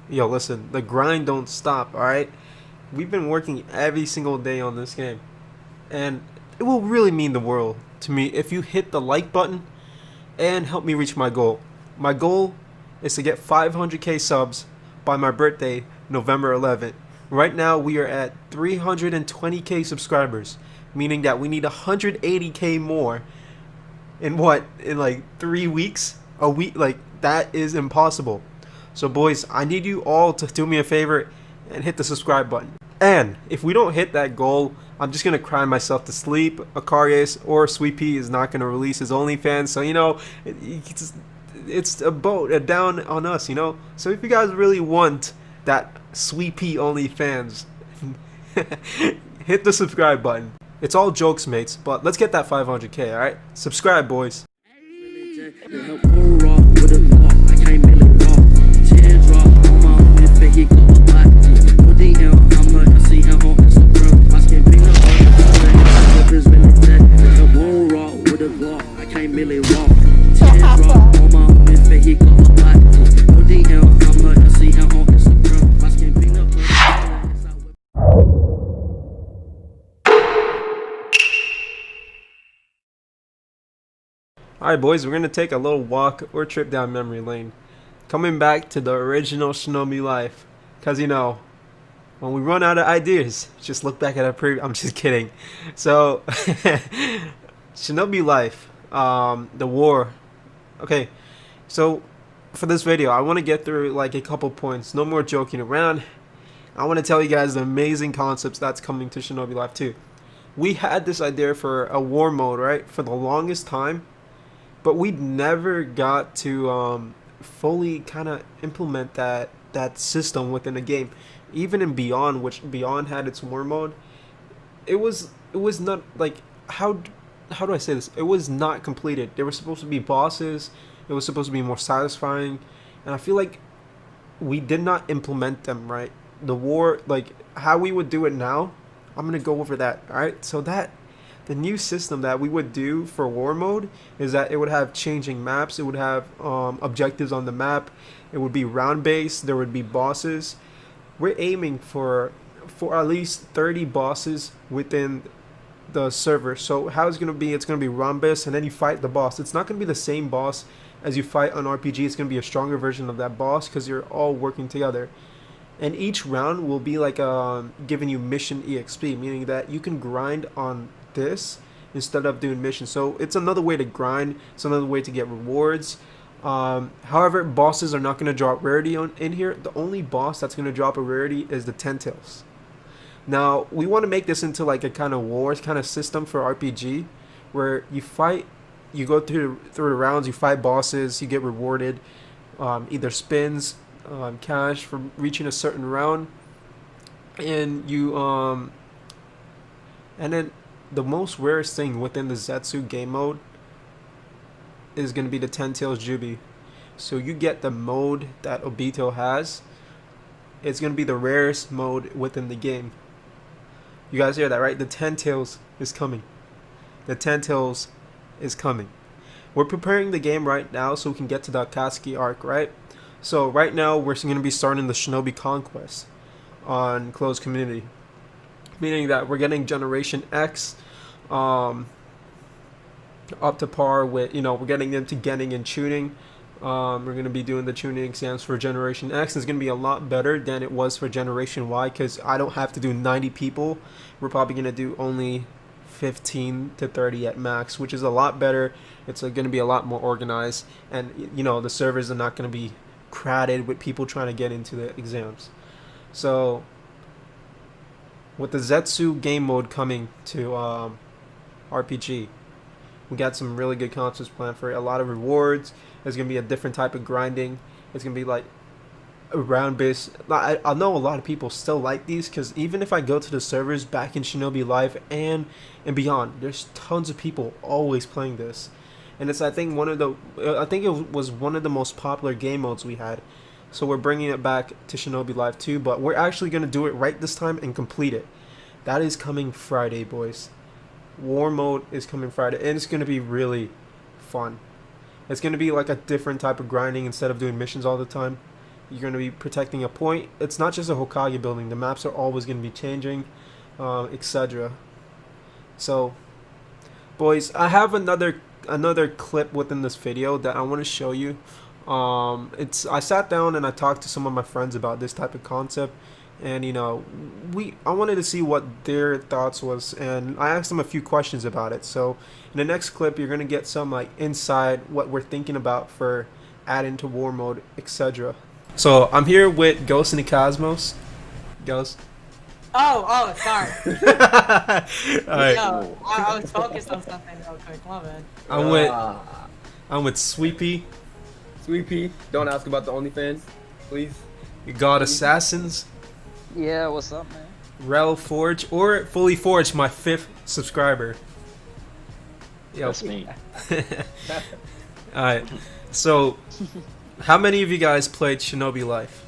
Yo, listen, the grind don't stop, alright? We've been working every single day on this game. And it will really mean the world to me if you hit the like button and help me reach my goal. My goal is to get 500k subs by my birthday, November 11th. Right now, we are at 320k subscribers, meaning that we need 180k more in what? In like 3 weeks? A week? Like, that is impossible. So, boys, I need you all to do me a favor and hit the subscribe button. And if we don't hit that goal, I'm just gonna cry myself to sleep. Akarius or Sweet Pea is not gonna release his OnlyFans, so it's a boat down on us, you know. So if you guys really want that Sweet Pea OnlyFans, hit the subscribe button. It's all jokes, mates, but let's get that 500k. All right, subscribe, boys. Alright, boys, we're going to take a little walk or trip down memory lane. Coming back to the original Shinobi life. Because, when we run out of ideas, just look back at our previous... I'm just kidding. So, Shinobi life. The war. Okay, so for this video, I want to get through like a couple points. No more joking around. I want to tell you guys the amazing concepts that's coming to Shinobi Life 2. We had this idea for a war mode, right? For the longest time. But we never got to fully kind of implement that system within the game. Even in Beyond, which Beyond had its war mode, it was not like how do I say this? It was not completed. There were supposed to be bosses. It was supposed to be more satisfying, and I feel like we did not implement them right. The war, like how we would do it now, I'm gonna go over that. All right, so that the new system that we would do for war mode is that it would have changing maps. It would have objectives on the map. It would be round based. There would be bosses. We're aiming for at least 30 bosses within the server. So how it's gonna be? It's gonna be round based, and then you fight the boss. It's not gonna be the same boss as you fight on RPG. It's gonna be a stronger version of that boss because you're all working together. And each round will be like giving you mission EXP, meaning that you can grind on this instead of doing missions. So it's another way to grind. It's another way to get rewards. However, bosses are not going to drop rarity in here. The only boss that's going to drop a rarity is the Ten Tails. Now we want to make this into like a kind of wars kind of system for RPG, where you fight, you go through the rounds, you fight bosses, you get rewarded, either spins, cash for reaching a certain round, and and then the most rarest thing within the Zetsu game mode is going to be the Ten Tails Jubi. So you get the mode that Obito has. It's going to be the rarest mode within the game. You guys hear that, right? The Ten Tails is coming. The Ten Tails is coming. We're preparing the game right now so we can get to the Akatsuki arc, right? So right now we're going to be starting the Shinobi Conquest on closed community, meaning that we're getting Generation X up to par with, we're getting them to getting and tuning. We're going to be doing the tuning exams for Generation X. It's going to be a lot better than it was for Generation Y because I don't have to do 90 people. We're probably going to do only 15 to 30 at max, which is a lot better. It's going to be a lot more organized, and the servers are not going to be crowded with people trying to get into the exams. So with the Zetsu game mode coming to RPG, we got some really good concepts planned for it. A lot of rewards. There's going to be a different type of grinding. It's going to be like a round base. I know a lot of people still like these because even if I go to the servers back in Shinobi Live and beyond, there's tons of people always playing this. And it's I think it was one of the most popular game modes we had. So we're bringing it back to Shinobi Live 2, but we're actually going to do it right this time and complete it. That is coming Friday, boys. War mode is coming Friday, and it's going to be really fun. It's going to be like a different type of grinding instead of doing missions all the time. You're going to be protecting a point. It's not just a Hokage building. The maps are always going to be changing, etc. So, boys, I have another clip within this video that I want to show you. It's I sat down and I talked to some of my friends about this type of concept, and I wanted to see what their thoughts was, and I asked them a few questions about it. So in the next clip, you're gonna get some like inside what we're thinking about for adding to war mode, etc. So I'm here with Ghost in the Cosmos. Ghost. Oh, sorry. Alright. No, I was focused on something real quick. My bad. I'm with Sweepy. Sweepy, don't ask about the OnlyFans, please. God Assassins. Yeah, what's up, man? Rel Forge or Fully Forge, my 5th subscriber. Yo. That's me. Alright. So how many of you guys played Shinobi Life?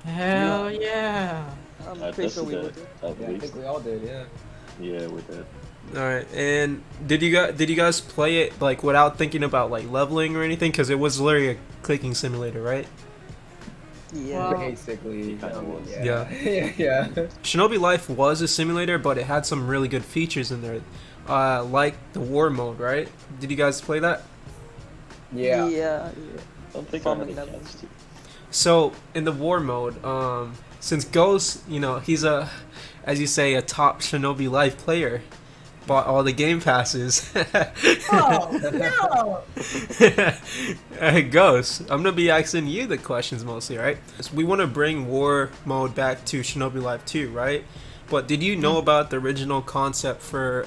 Hell yeah. I'm I pretty sure we tested would. it, at Yeah, I least. think we all did, yeah. Yeah, we did. Alright, and did you guys play it like without thinking about like leveling or anything? Because it was literally a clicking simulator, right? Yeah. Well, Basically, kinda was. yeah. yeah. Shinobi Life was a simulator, but it had some really good features in there, like the war mode, right? Did you guys play that? Yeah. Yeah. I don't think From I had a another- chance to. So in the war mode, since Ghost, he's as you say, a top Shinobi Life player, bought all the game passes. Oh, no. Ghost, I'm gonna be asking you the questions mostly, right? So we want to bring war mode back to Shinobi Life 2, right? But did you know about the original concept for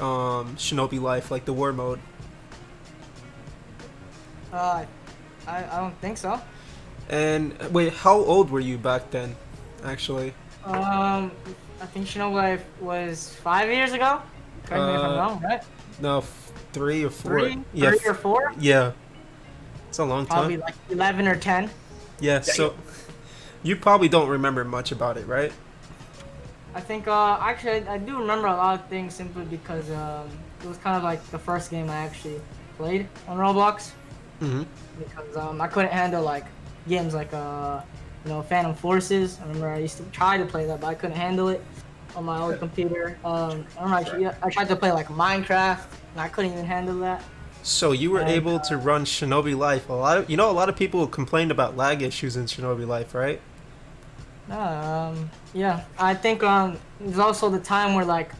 Shinobi Life, like the war mode? I don't think so. And wait, how old were you back then, actually? I think Shinobi Life was 5 years ago. Correct me if I'm wrong, right? No, 3 or 4. Three? Yeah, 3 or 4? yeah. It's a long time. Probably like 11 or 10. Yeah, so you probably don't remember much about it, right? I think, actually, I do remember a lot of things simply because it was kind of like the first game I actually played on Roblox. Mm-hmm. Because I couldn't handle like games like Phantom Forces. I remember I used to try to play that, but I couldn't handle it on my old computer. I remember I tried to play like Minecraft, and I couldn't even handle that. So you were And, able to run Shinobi Life. A lot of people complained about lag issues in Shinobi Life, right? Yeah, I think it was also the time where like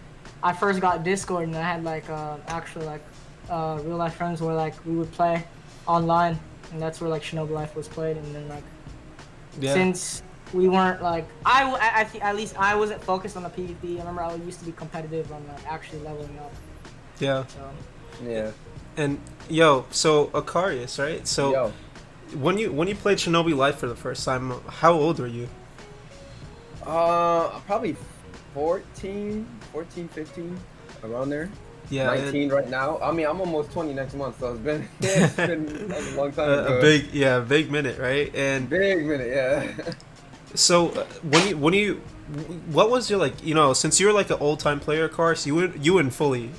I first got Discord, and I had like actually like real life friends where like we would play online, and that's where like Shinobi Life was played. And then like Yeah. since we weren't like I think at least I wasn't focused on the PvP. I remember I used to be competitive on actually leveling up. Yeah. So Yeah. And so Akarius, right? So Yo. when you played Shinobi Life for the first time, how old were you? Probably 14, 15, around there. Yeah, 19 right now. I mean, I'm almost 20 next month, so it's been a long time ago. a big minute, right? And Big minute, yeah. so what was your like? Since you're like an old time player, Cars, you and Fully,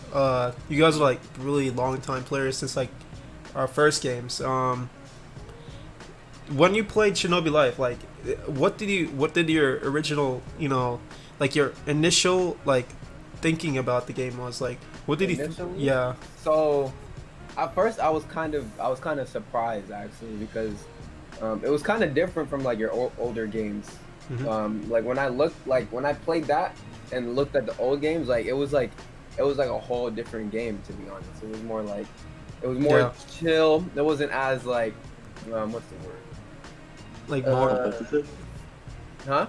you guys are like really long time players since like our first games. When you played Shinobi Life, like, what did your original, like your initial like thinking about the game was like? What did Initially? Yeah. So, at first I was kind of surprised actually because it was kind of different from like your older games. Mhm. Like when I played that and looked at the old games, like it was like a whole different game, to be honest. It was more Yeah. chill. It wasn't as like what's the word? Like more. Competitive? Huh?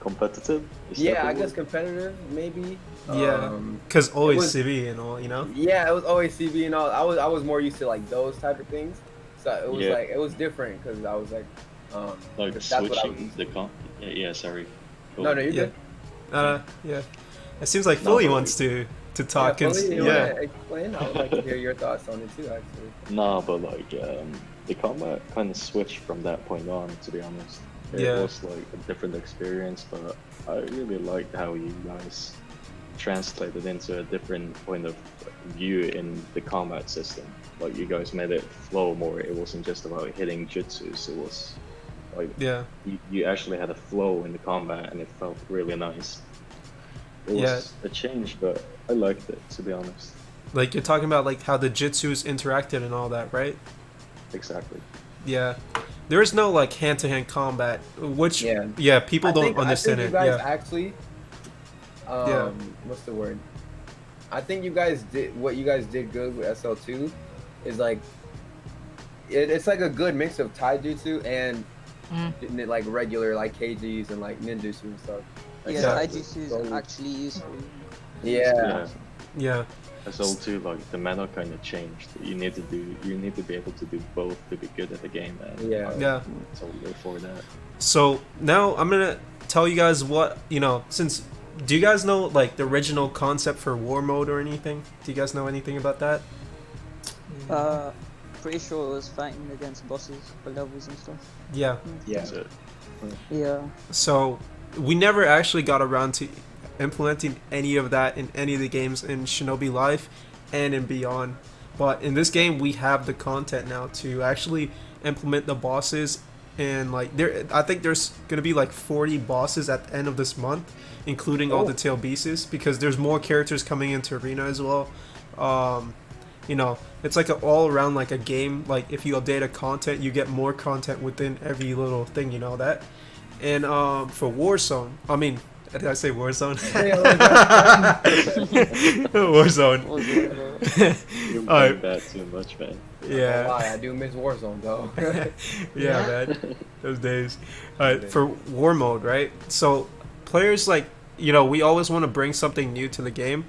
Competitive? Is that Yeah, the I guess word? competitive maybe. Yeah. Because always was- CV and all. Yeah, it was always CB and all. I was more used to like those type of things. So it was Yeah. like it was different because I was like Like that's what I was switching used the to. yeah, sorry. Go No, on. no, you're Yeah. good. Yeah. It seems like No, Fully but- wants to talk. Yeah, and Fully, you yeah. wanna explain? I would like to hear your thoughts on it too, actually. Nah, but like the combat kind of switched from that point on. To be honest, it Yeah. was like a different experience, but I really liked how you guys translated into a different point of view in the combat system. Like you guys made it flow more. It wasn't just about hitting jutsus. It was Like Yeah. you actually had a flow in the combat, and it felt really nice. It Yeah. was a change, but I liked it, to be honest. Like you're talking about like how the jitsus interacted and all that, right? Exactly. Yeah. There is no like hand-to-hand combat, which Yeah. yeah, people don't I understand think it. you guys Yeah. actually, Yeah. what's the word? I think you guys did what you guys did good with SL2 is like it's like a good mix of taijutsu and like regular like KGs and like ninjutsu and stuff. Like, Yeah, Yeah. Taijutsu is so- actually useful. Yeah. Yeah. SL2, like the meta kind of changed. You need to be able to do both to be good at the game, and Yeah. I'm Yeah. totally for that. So now I'm gonna tell you guys what since do you guys know like the original concept for war mode or anything? Do you guys know anything about that? Pretty sure it was fighting against bosses for levels and stuff. Yeah. Yeah. That's it. Yeah. So we never actually got around to implementing any of that in any of the games in Shinobi Life and in Beyond. But in this game we have the content now to actually implement the bosses, and like I think there's gonna be like 40 bosses at the end of this month, including all the tail beasts, because there's more characters coming into Arena as well. It's like all around like a game. Like if you update a content, you get more content within every little thing. You know that. And for Warzone, I mean, did I say Warzone? Warzone. You're Alright. playing that too much, man. Yeah. I do miss Warzone though. Yeah, man. Those days. Alright, for war mode, right? So players like we always want to bring something new to the game,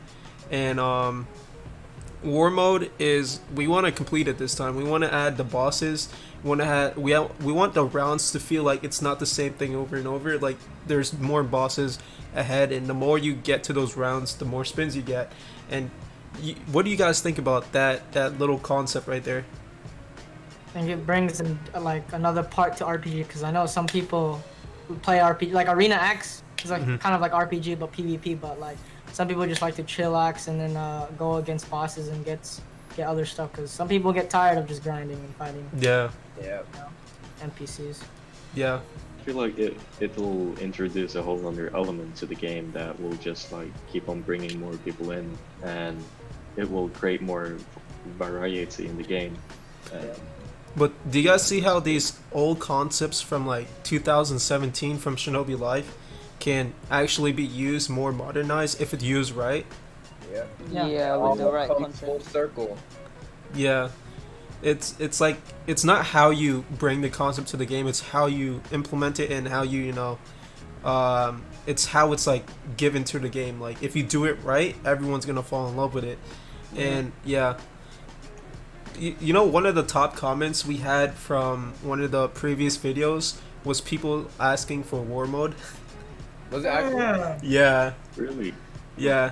and war mode is we want to complete it this time. We want to add the bosses. We want to we want the rounds to feel like it's not the same thing over and over. Like there's more bosses ahead, and the more you get to those rounds, the more spins you get. And what do you guys think about that little concept right there? I think it brings in like another part to RPG, because I know some people who play RPG like Arena X is like kind of like RPG but PvP, but like some people just like to chillax and then go against bosses and get other stuff, because some people get tired of just grinding and fighting Yeah. Yeah. NPCs. Yeah. I feel like it'll introduce a whole other element to the game that will just like keep on bringing more people in, and it will create more variety in the game. But do you guys see how these old concepts from like 2017 from Shinobi Life can actually be used more modernized if it's used right? Yeah. Yeah. With the All right comes full concept. circle. Yeah. It's like it's not how you bring the concept to the game, it's how you implement it and how it's how it's like given to the game. Like if you do it right, everyone's gonna fall in love with it. And yeah, one of the top comments we had from one of the previous videos was people asking for war mode. Was it actually? Yeah, Really? yeah.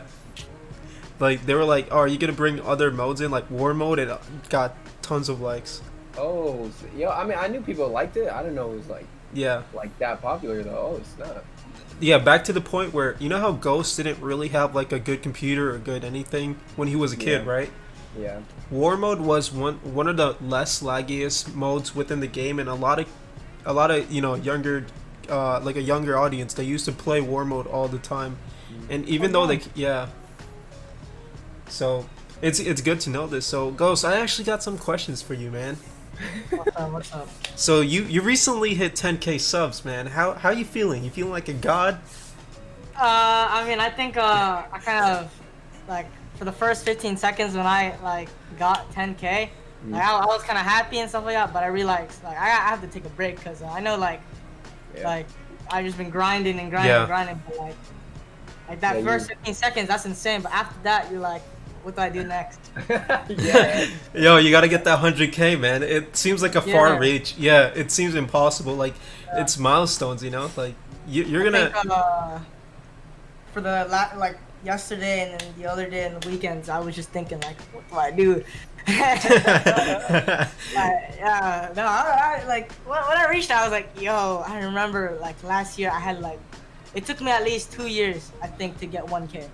Like they were like, "Oh, are you gonna bring other modes in like war mode?" And it got tons of likes. Oh, I mean, I knew people liked it. I didn't know it was Yeah. like that popular though. Oh, it's not. Yeah, back to the point where how Ghost didn't really have like a good computer or good anything when he was a kid, Yeah. right? Yeah. War mode was one of the less laggiest modes within the game, and a lot of younger like a younger audience, they used to play war mode all the time. And even though so it's good to know this. So Ghost, I actually got some questions for you, man. What's up? So you recently hit 10K subs, man. How you feeling? You feeling like a god? I mean, I think I kind of like for the first 15 seconds when I like got 10K, like I was kind of happy and stuff like that. But I realized like I have to take a break, because I know like I just been grinding and grinding and grinding. But like that first 15 seconds, that's insane. But after that, you're like, what do I do next? Yeah. Yo, you gotta get that 100K, man. It seems like a far Yeah. reach. Yeah, it seems impossible. Like it's milestones, like you're gonna. I think, for the like yesterday and then the other day and the weekends, I was just thinking like, what do I do? Yeah, no, I like when I reached, I was like, yo, I remember like last year I had like, it took me at least 2 years I think to get 1K.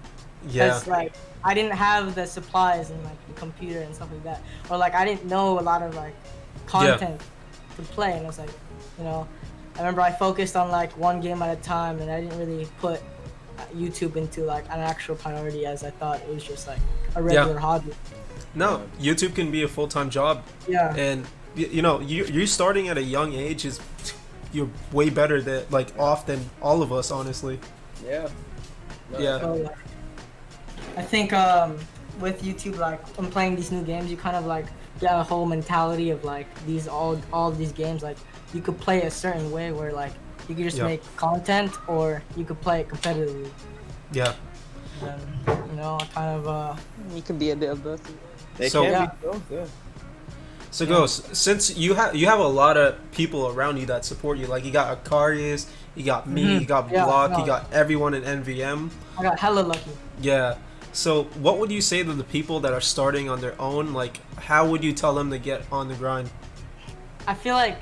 Yeah. Because like I didn't have the supplies and like the computer and stuff like that, or like I didn't know a lot of like content to play, and I was like, I remember I focused on like one game at a time, and I didn't really put YouTube into like an actual priority, as I thought it was just like a regular hobby. No, YouTube can be a full-time job, Yeah. and you know, you starting at a young age is you're way better than like off than all of us, honestly. Yeah. No, Yeah. So, like, I think with YouTube, like when playing these new games, you kind of like get a whole mentality of like these all these games, like you could play a certain way where like you could just Yeah. make content, or you could play it competitively. Yeah. And you know, kind of You can be a bit of both. They So- can Yeah. be both, yeah. So Ghost, since you have a lot of people around you that support you, like you got Akarius, you got me, Mhm. you got Yeah, Block, no. you got everyone in NVM. I got hella lucky. Yeah. So what would you say to the people that are starting on their own? Like, how would you tell them to get on the grind? I feel like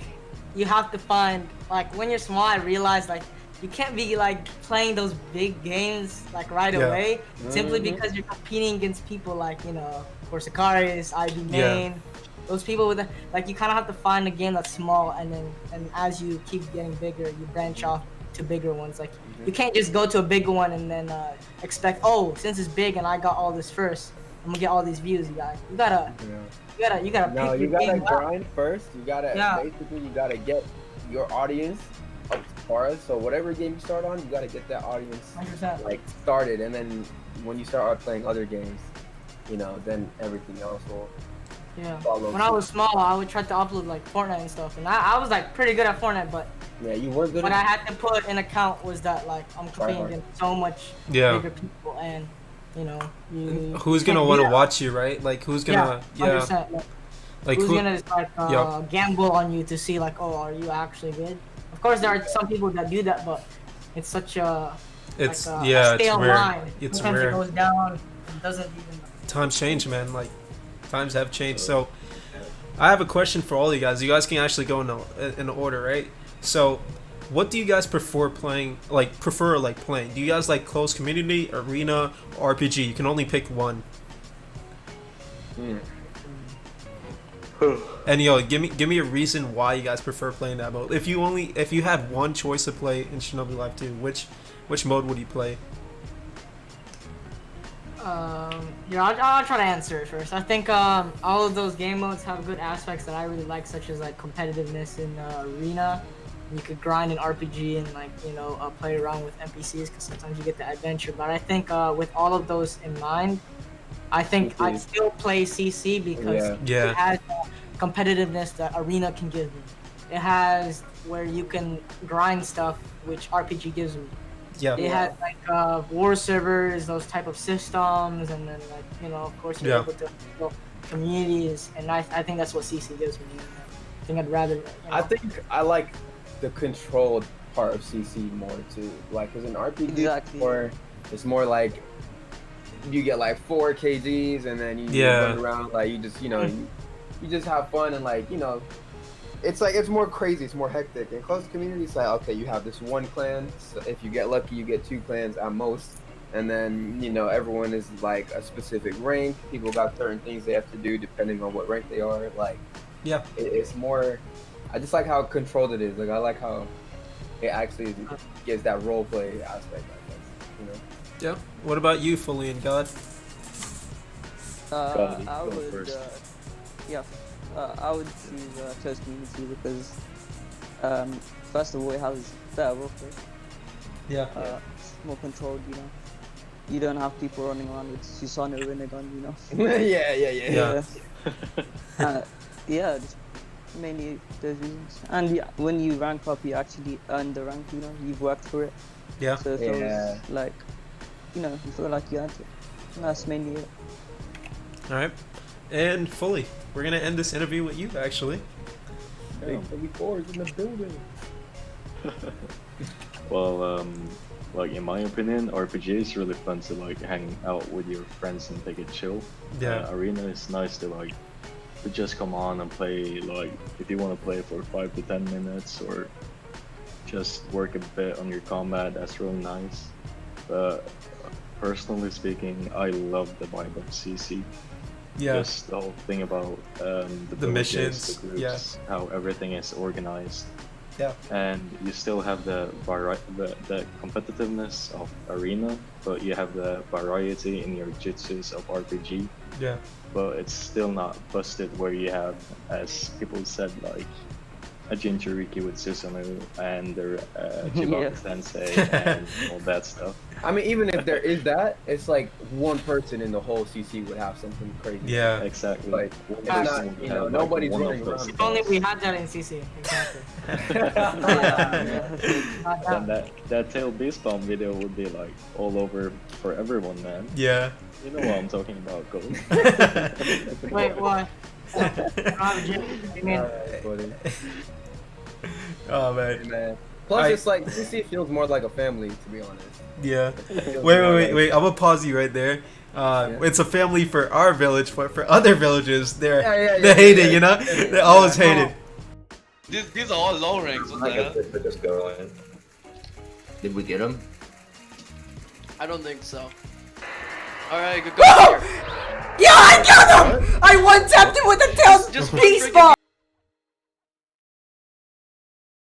you have to find, like, when you're small, I realized like you can't be like playing those big games like right Yeah. away, simply Mhm. because you're competing against people like, you know, of course, Akarius, IB Yeah. Main, those people with like, you kind of have to find a game that's small, and then as you keep getting bigger, you branch off to bigger ones. Like, you can't just go to a big one and then expect, oh, since it's big and I got all this first, I'm gonna get all these views. You gotta No, pick you your gotta game out. grind first. You gotta Yeah. basically you gotta get your audience up to par. So whatever game you start on, you gotta get that audience 100%. like started, and then when you start playing other games, you know, then everything else will Yeah. follow. When I was small, I would try to upload like Fortnite and stuff, and I was like pretty good at Fortnite, but Yeah, you were good. what at I had to put in account was that like I'm competing hard. against so much Yeah. bigger people, and you know, you Who's gonna can't want to beat watch you, right? Like, who's gonna, yeah, 100%. like who's who? gonna like Yeah. gamble on you to see like, oh, are you actually good? Of course, there are some people that do that, but it's such a It's like, yeah, a it's stale rare. line. It's Sometimes rare. it goes down, it doesn't even. Times change, man. Like, times have changed. So, I have a question for all you guys. You guys can actually go in order, right? So, what do you guys prefer playing? Like, playing? Do you guys like close community, arena, or RPG? You can only pick one. Hmm. And yo, give me a reason why you guys prefer playing that mode. If you had one choice to play in Shinobi Life 2, which mode would you play? Yeah, I'll try to answer it first. I think all of those game modes have good aspects that I really like, such as like competitiveness in arena. You could grind in RPG and like, you know, play around with NPCs, because sometimes you get the adventure. But I think with all of those in mind, I think I'd still play CC because Yeah. it has competitiveness that arena can give me. It has where you can grind stuff, which RPG gives me. Yeah. They had like war servers, those type of systems, and then like, you know, of course you're Yeah. able to build communities, and I think that's what CC gives me. I think I'd rather. You know, I think I like the controlled part of CC more too. Like, cause in RPG, Exactly. it's more like you get like 4 kgs, and then you Yeah. run around like you just, you know, you just have fun, and like, you know, it's like it's more crazy, it's more hectic. In close community, it's like, okay, you have this one clan. So if you get lucky, you get 2 clans at most, and then, you know, everyone is like a specific rank. People got certain things they have to do depending on what rank they are. Like, Yeah. it's more. I just like how controlled it is. Like, I like how it actually gives that role play aspect, I guess, you know. Yeah. What about you, Fully and God? Gotti, I go would, first. I would choose close community because, first of all, it has better roleplay. Yeah. It's more controlled, you know. You don't have people running around with Susanoo in a gun, you know. Yeah. Yeah. Yeah, just mainly those reasons. And yeah, when you rank up, you actually earn the rank, you know. You've worked for it. Yeah. So it Yeah. feels like, you know, you feel like you earned it. And that's mainly it. All right. And Fully, we're gonna end this interview with you, actually. Hey, 34 is in the building. Well, like in my opinion, RPG is really fun to like hang out with your friends and take it chill. Yeah. Arena is nice to like to just come on and play, like if you want to play for 5 to 10 minutes or just work a bit on your combat. That's really nice. But personally speaking, I love the vibe of CC. Yeah. Just the whole thing about the The villages, missions, the groups, how everything is organized. Yeah. And you still have the competitiveness of arena, but you have the variety in your jutsus of RPG. Yeah. But it's still not busted where you have, as people said, like a Jinchuriki with Susanoo and the Chibaku Yeah. Sensei and all that stuff. I mean, even if there is that, it's like one person in the whole CC would have something crazy. Yeah. Exactly. Like, One it's person not, would you have, know, like, nobody's one of running those around. If only we had that in CC. Exactly. And that tail beast bomb video would be like all over for everyone, man. Yeah. You know what I'm talking about, Gold. Wait, what? I mean, Funny. Oh man. Man. Plus, I- it's like CC feels more like a family, to be honest. Yeah. It feels Wait, more like- I'm gonna pause you right there. Yeah. It's a family for our village, but for other villages, they're Yeah, hated. yeah. You know, they're always hated. These are all low ranks. What the hell? Just go in. Did we get him? I don't think so. Alright, good go. yeah, I got him! I one tapped him with the tail Just beast freaking bomb!